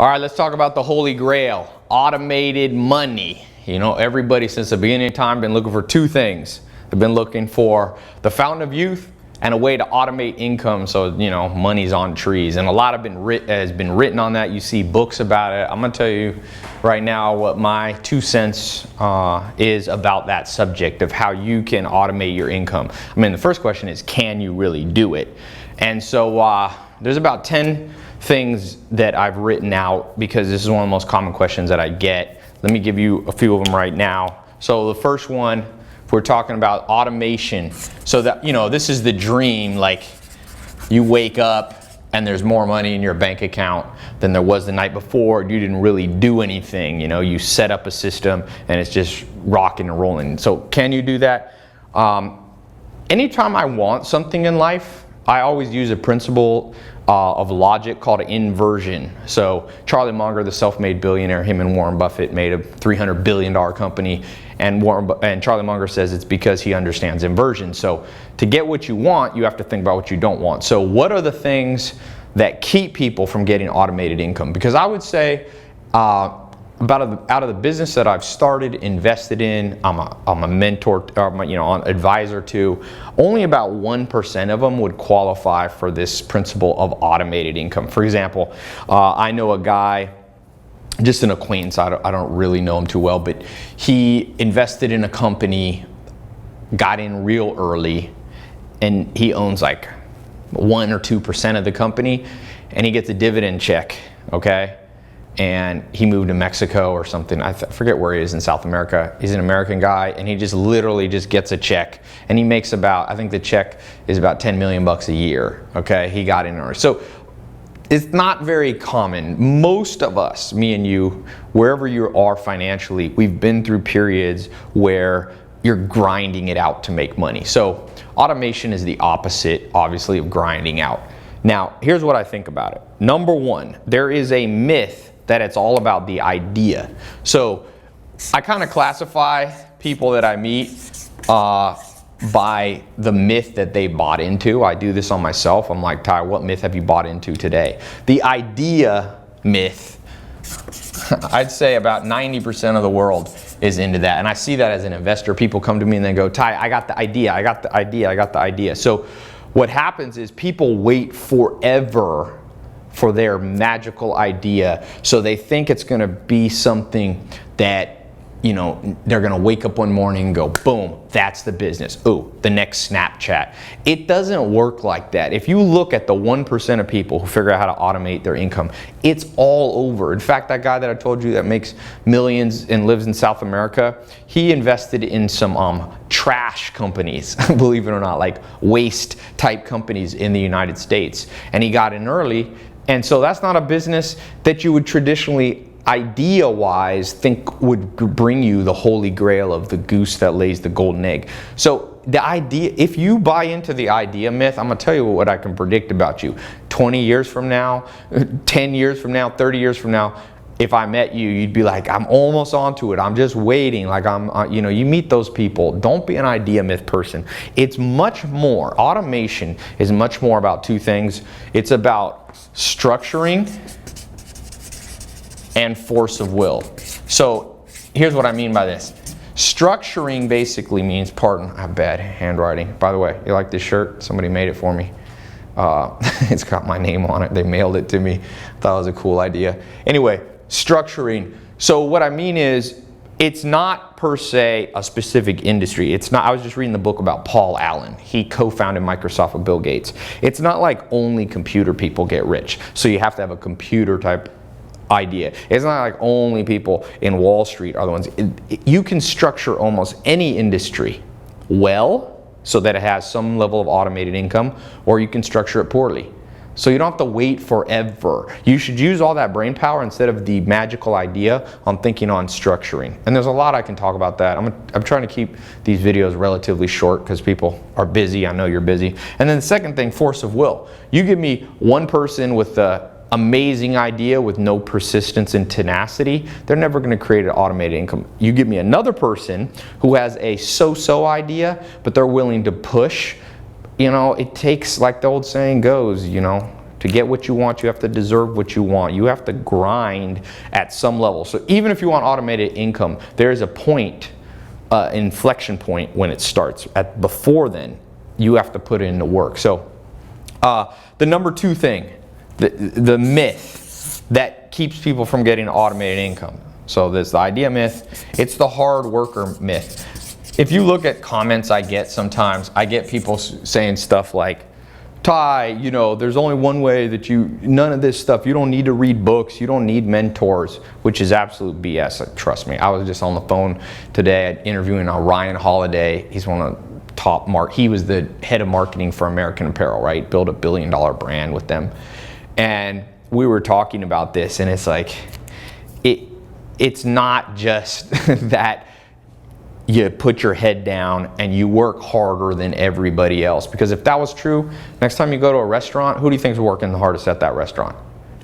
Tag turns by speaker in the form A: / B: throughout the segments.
A: All right, let's talk about the Holy Grail, automated money. You know, everybody since the beginning of time been looking for two things. They've been looking for the fountain of youth and a way to automate income so, you know, money's on trees. And a lot has been written on that. You see books about it. I'm going to tell you right now what my 2 cents is about that subject of how you can automate your income. I mean, the first question is, can you really do it? And so there's about 10 things that I've written out because this is one of the most common questions that I get. Let me give you a few of them right now. So the first one, if we're talking about automation, so that, you know, this is the dream, like you wake up and there's more money in your bank account than there was the night before. You didn't really do anything, you know, you set up a system and it's just rocking and rolling. So can you do that? Anytime I want something in life, I always use a principle of logic called inversion. So Charlie Munger, the self-made billionaire, him and Warren Buffett made a $300 billion company, and Charlie Munger says it's because he understands inversion. So to get what you want, you have to think about what you don't want. So what are the things that keep people from getting automated income? Because I would say out of the business that I've started, invested in, I'm a mentor, or you know, an advisor to, only about 1% of them would qualify for this principle of automated income. For example, I know a guy, just an acquaintance, I don't really know him too well, but he invested in a company, got in real early, and he owns like 1 or 2% of the company, and he gets a dividend check, okay? And he moved to Mexico or something. I forget where he is in South America. He's an American guy, and he just literally just gets a check, and he makes about, I think the check is about 10 million bucks a year. Okay, he got in early. So it's not very common. Most of us, me and you, wherever you are financially, we've been through periods where you're grinding it out to make money. So automation is the opposite, obviously, of grinding out. Now, here's what I think about it. Number one, there is a myth that it's all about the idea. So I kind of classify people that I meet by the myth that they bought into. I do this on myself. I'm like, Ty, what myth have you bought into today? The idea myth, I'd say about 90% of the world is into that. And I see that as an investor. People come to me and they go, Ty, I got the idea, I got the idea, I got the idea. So what happens is people wait forever for their magical idea. So they think it's gonna be something that, you know, they're gonna wake up one morning and go, boom, that's the business. Ooh, the next Snapchat. It doesn't work like that. If you look at the 1% of people who figure out how to automate their income, it's all over. In fact, that guy that I told you that makes millions and lives in South America, he invested in some trash companies, believe it or not, like waste type companies in the United States. And he got in early. And so that's not a business that you would traditionally, idea-wise, think would bring you the holy grail of the goose that lays the golden egg. So the idea, if you buy into the idea myth, I'm gonna tell you what I can predict about you. 20 years from now, 10 years from now, 30 years from now, if I met you, you'd be like, I'm almost onto it. I'm just waiting. Like you know, you meet those people. Don't be an idea myth person. It's much more, automation is much more about two things. It's about structuring and force of will. So here's what I mean by this. Structuring basically means, pardon, I have bad handwriting. By the way, you like this shirt? Somebody made it for me. It's got my name on it. They mailed it to me. Thought it was a cool idea. Anyway, structuring. So what I mean is, it's not per se a specific industry. It's not, I was just reading the book about Paul Allen. He co-founded Microsoft with Bill Gates. It's not like only computer people get rich. So you have to have a computer type idea. It's not like only people in Wall Street are the ones. You can structure almost any industry well so that it has some level of automated income, or you can structure it poorly. So you don't have to wait forever. You should use all that brain power instead of the magical idea on thinking on structuring. And there's a lot I can talk about that. I'm trying to keep these videos relatively short because people are busy. I know you're busy. And then the second thing, force of will. You give me one person with the amazing idea with no persistence and tenacity, they're never going to create an automated income. You give me another person who has a so-so idea, but they're willing to push. You know, it takes, like the old saying goes, you know, To get what you want, you have to deserve what you want. You have to grind at some level. So even if you want automated income, there is a point, inflection point when it starts. Before then, you have to put in the work. So the number 2 thing, the myth that keeps people from getting automated income. So there's the idea myth, it's the hard worker myth. If you look at comments I get sometimes, I get people saying stuff like, Ty, you know, there's only one way that none of this stuff, you don't need to read books, you don't need mentors, which is absolute BS, trust me. I was just on the phone today interviewing Ryan Holiday. He's one of the top he was the head of marketing for American Apparel, right? Built a $1 billion brand with them. And we were talking about this, and it's like, it's not just that you put your head down and you work harder than everybody else. Because if that was true, next time you go to a restaurant, who do you think is working the hardest at that restaurant?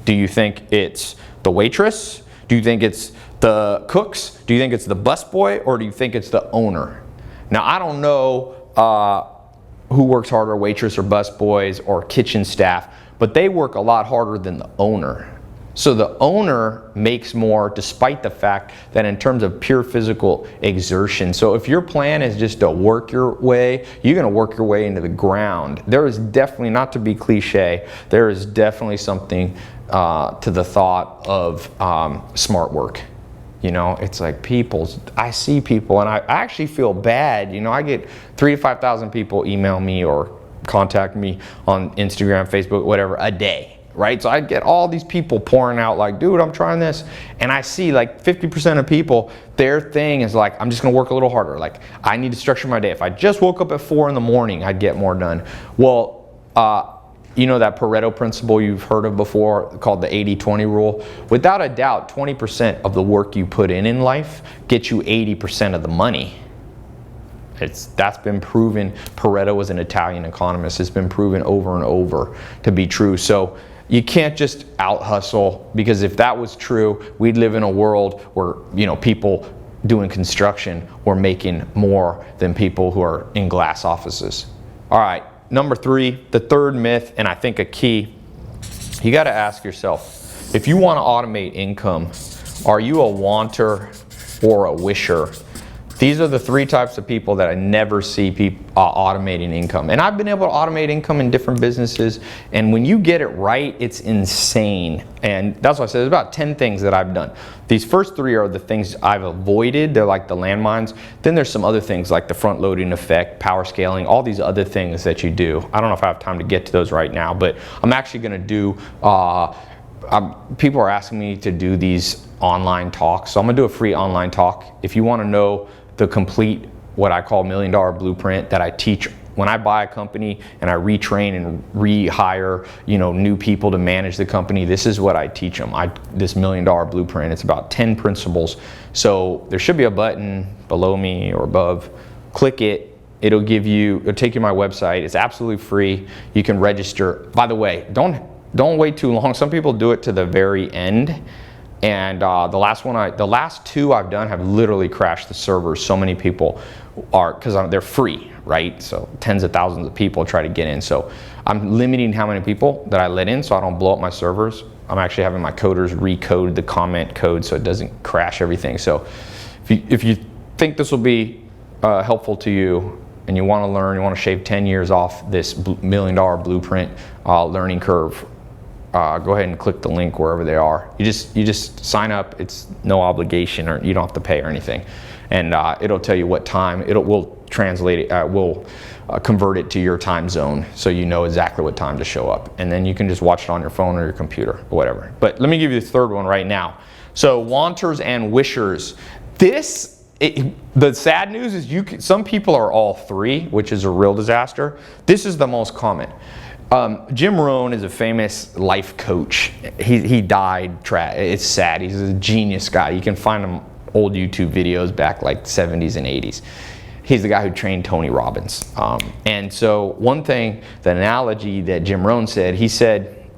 A: Do you think it's the waitress? Do you think it's the cooks? Do you think it's the busboy? Or do you think it's the owner? Now, I don't know who works harder, waitress or busboys or kitchen staff, but they work a lot harder than the owner. So the owner makes more despite the fact that in terms of pure physical exertion. So if your plan is just to work your way, you're gonna work your way into the ground. There is definitely, not to be cliche, there is definitely something to the thought of smart work. You know, it's like I see people and I actually feel bad. You know, I get 3,000 to 5,000 people email me or contact me on Instagram, Facebook, whatever, a day. Right? So I get all these people pouring out like, dude, I'm trying this. And I see like 50% of people, their thing is like, I'm just gonna work a little harder. Like, I need to structure my day. If I just woke up at 4 in the morning, I'd get more done. Well, you know that Pareto principle you've heard of before called the 80-20 rule? Without a doubt, 20% of the work you put in life gets you 80% of the money. That's been proven. Pareto was an Italian economist. It's been proven over and over to be true. So you can't just out hustle, because if that was true, we'd live in a world where, you know, people doing construction were making more than people who are in glass offices. All right, number 3, the third myth, and I think a key, you got to ask yourself, if you want to automate income, are you a wanter or a wisher? These are the 3 types of people that I never see automating income. And I've been able to automate income in different businesses. And when you get it right, it's insane. And that's why I said there's about 10 things that I've done. These first 3 are the things I've avoided. They're like the landmines. Then there's some other things like the front loading effect, power scaling, all these other things that you do. I don't know if I have time to get to those right now, but I'm actually going to do, people are asking me to do these online talks. So I'm going to do a free online talk. If you want to know the complete, what I call $1 Million Blueprint that I teach when I buy a company and I retrain and rehire, you know, new people to manage the company, this is what I teach them. This $1 Million Blueprint, it's about 10 principles. So there should be a button below me or above. Click it. It'll take you to my website. It's absolutely free. You can register. By the way, don't wait too long. Some people do it to the very end. And the last 2 I've done have literally crashed the servers. So many people because they're free, right? So tens of thousands of people try to get in. So I'm limiting how many people that I let in so I don't blow up my servers. I'm actually having my coders recode the comment code so it doesn't crash everything. So if you think this will be helpful to you and you want to learn, you want to shave 10 years off this $1 Million Blueprint learning curve, go ahead and click the link wherever they are. You just sign up. It's no obligation, or you don't have to pay or anything. And it'll tell you what time. We'll translate it. We'll convert it to your time zone so you know exactly what time to show up. And then you can just watch it on your phone or your computer or whatever. But let me give you the third one right now. So wanters and wishers. The sad news is some people are all 3, which is a real disaster. This is the most common. Jim Rohn is a famous life coach. He died. It's sad. He's a genius guy. You can find him old YouTube videos back like 70s and 80s. He's the guy who trained Tony Robbins. And so one thing, the analogy that Jim Rohn said, he said,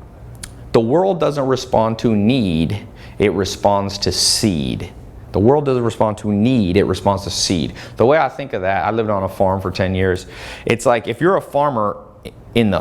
A: the world doesn't respond to need, it responds to seed. The world doesn't respond to need, it responds to seed. The way I think of that, I lived on a farm for 10 years. It's like if you're a farmer in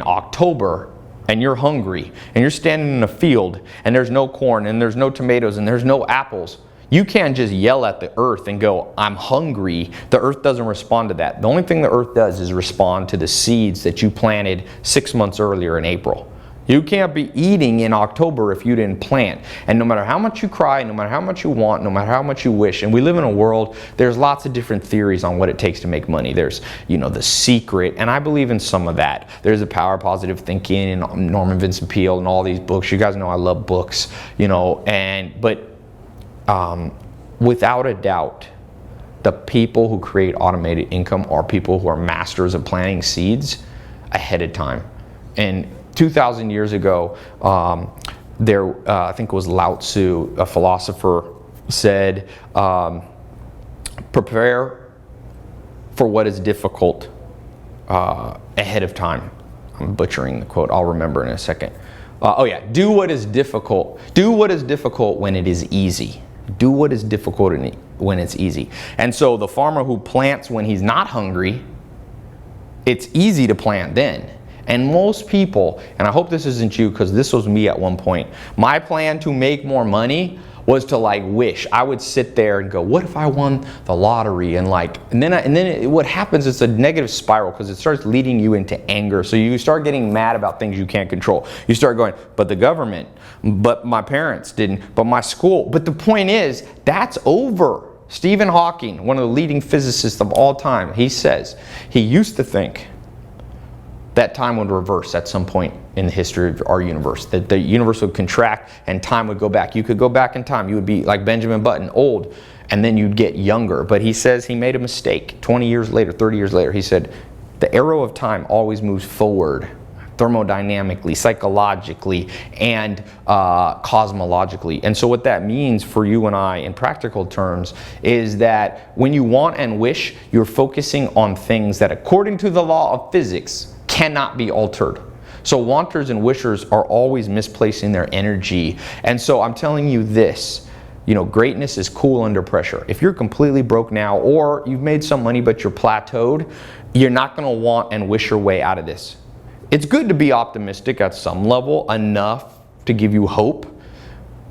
A: October, and you're hungry and you're standing in a field and there's no corn and there's no tomatoes and there's no apples, you can't just yell at the earth and go, I'm hungry. The earth doesn't respond to that. The only thing the earth does is respond to the seeds that you planted 6 months earlier in April. You can't be eating in October if you didn't plant. And no matter how much you cry, no matter how much you want, no matter how much you wish, and we live in a world, there's lots of different theories on what it takes to make money. There's, The Secret, and I believe in some of that. There's the Power of Positive Thinking and Norman Vincent Peale and all these books. You guys know I love books, but without a doubt, the people who create automated income are people who are masters of planting seeds ahead of time. And 2,000 years ago, I think it was Lao Tzu, a philosopher, said, prepare for what is difficult ahead of time. I'm butchering the quote. I'll remember in a second. Do what is difficult. Do what is difficult when it is easy. Do what is difficult when it's easy. And so the farmer who plants when he's not hungry, it's easy to plant then. And most people, and I hope this isn't you because this was me at one point, my plan to make more money was to wish. I would sit there and go, what if I won the lottery? And then what happens is a negative spiral because it starts leading you into anger. So you start getting mad about things you can't control. You start going, but the government, but my parents didn't, but my school. But the point is, that's over. Stephen Hawking, one of the leading physicists of all time, he says he used to think that time would reverse at some point in the history of our universe, that the universe would contract and time would go back. You could go back in time. You would be like Benjamin Button, old, and then you'd get younger. But he says he made a mistake. 20 years later, 30 years later, he said, the arrow of time always moves forward, thermodynamically, psychologically, and cosmologically. And so what that means for you and I in practical terms is that when you want and wish, you're focusing on things that according to the law of physics cannot be altered. So wanters and wishers are always misplacing their energy. And so I'm telling you this, greatness is cool under pressure. If you're completely broke now, or you've made some money but you're plateaued, you're not going to want and wish your way out of this. It's good to be optimistic at some level, enough to give you hope,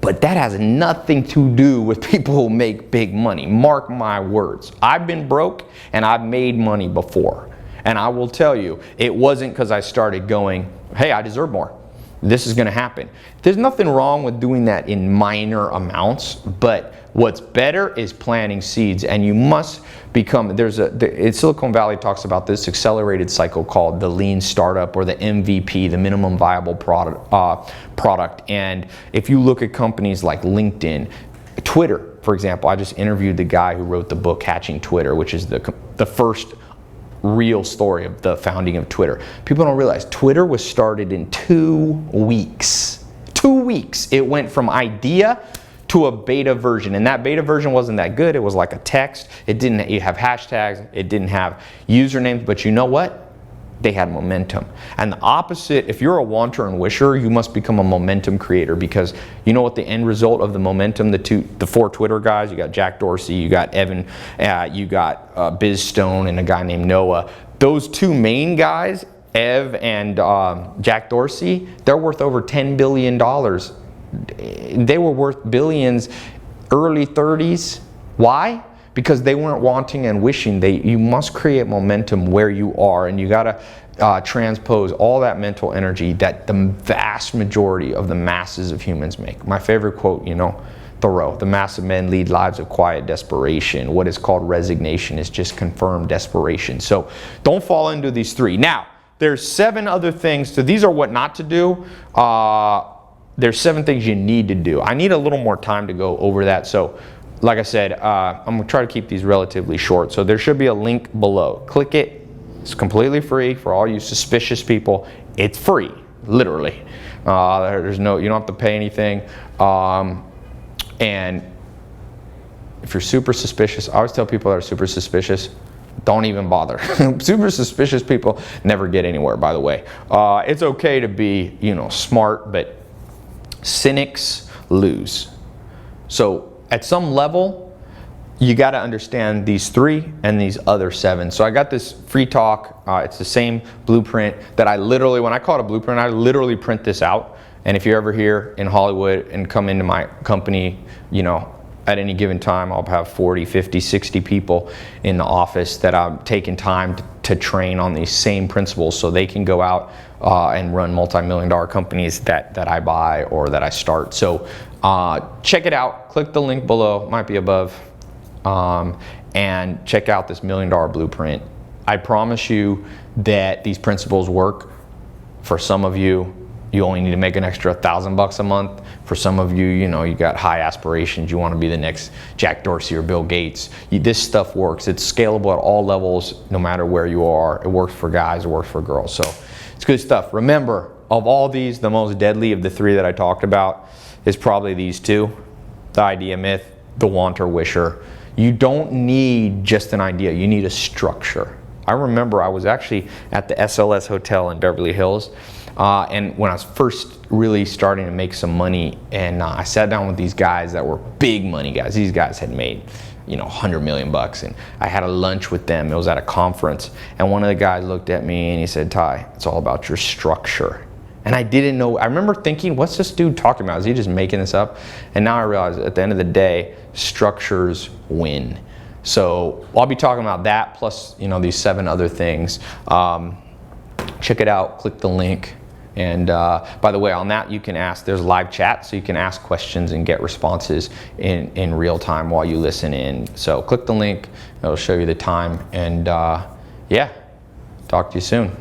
A: but that has nothing to do with people who make big money. Mark my words. I've been broke and I've made money before. And I will tell you, it wasn't because I started going, hey, I deserve more. This is going to happen. There's nothing wrong with doing that in minor amounts, but what's better is planting seeds. And you must become, in Silicon Valley talks about this accelerated cycle called the lean startup, or the MVP, the minimum viable product. And if you look at companies like LinkedIn, Twitter, for example, I just interviewed the guy who wrote the book Hatching Twitter, which is the first real story of the founding of Twitter. People don't realize Twitter was started in 2 weeks. 2 weeks. It went from idea to a beta version, and that beta version wasn't that good. It was like a text. It didn't have hashtags. It didn't have usernames, but you know what? They had momentum. And the opposite, if you're a wanter and wisher, you must become a momentum creator, because you know what the end result of the momentum, the 4 Twitter guys, you got Jack Dorsey, you got Evan, you got Biz Stone, and a guy named Noah. Those 2 main guys, Ev and Jack Dorsey, they're worth over $10 billion. They were worth billions early 30s. Why? Because they weren't wanting and wishing. You must create momentum where you are, and you gotta transpose all that mental energy that the vast majority of the masses of humans make. My favorite quote, Thoreau, the mass of men lead lives of quiet desperation. What is called resignation is just confirmed desperation. So don't fall into these 3. Now, there's 7 other things. So these are what not to do. There's 7 things you need to do. I need a little more time to go over that. So like I said, I'm going to try to keep these relatively short. So there should be a link below. Click it. It's completely free for all you suspicious people. It's free, literally. You don't have to pay anything. And if you're super suspicious, I always tell people that are super suspicious, don't even bother. Super suspicious people never get anywhere, by the way. It's okay to be, smart, but cynics lose. So at some level, you got to understand these 3 and these other 7. So I got this free talk. It's the same blueprint that I literally, when I call it a blueprint, I literally print this out. And if you're ever here in Hollywood and come into my company, you know, at any given time, I'll have 40, 50, 60 people in the office that I'm taking time to train on these same principles so they can go out and run multi-million-dollar companies that I buy or that I start. So check it out. Click the link below, might be above. And check out this $1 million blueprint. I promise you that these principles work. For some of you, you only need to make an extra $1,000 a month. For some of you, you know, you got high aspirations. You want to be the next Jack Dorsey or Bill Gates. This stuff works. It's scalable at all levels, no matter where you are. It works for guys, it works for girls. So it's good stuff. Remember, of all these, the most deadly of the 3 that I talked about is probably these 2, the idea myth, the wanter wisher. You don't need just an idea, you need a structure. I remember I was actually at the SLS Hotel in Beverly Hills, and when I was first really starting to make some money, and I sat down with these guys that were big money guys. These guys had made, you know, 100 million bucks, and I had a lunch with them. It was at a conference, and one of the guys looked at me and he said, "Ty, it's all about your structure." And I didn't know, I remember thinking, what's this dude talking about? Is he just making this up? And now I realize at the end of the day, structures win. So I'll be talking about that plus, you know, these 7 other things. Check it out, click the link. And by the way, on that you can ask, there's live chat, so you can ask questions and get responses in real time while you listen in. So click the link, it'll show you the time, and yeah, talk to you soon.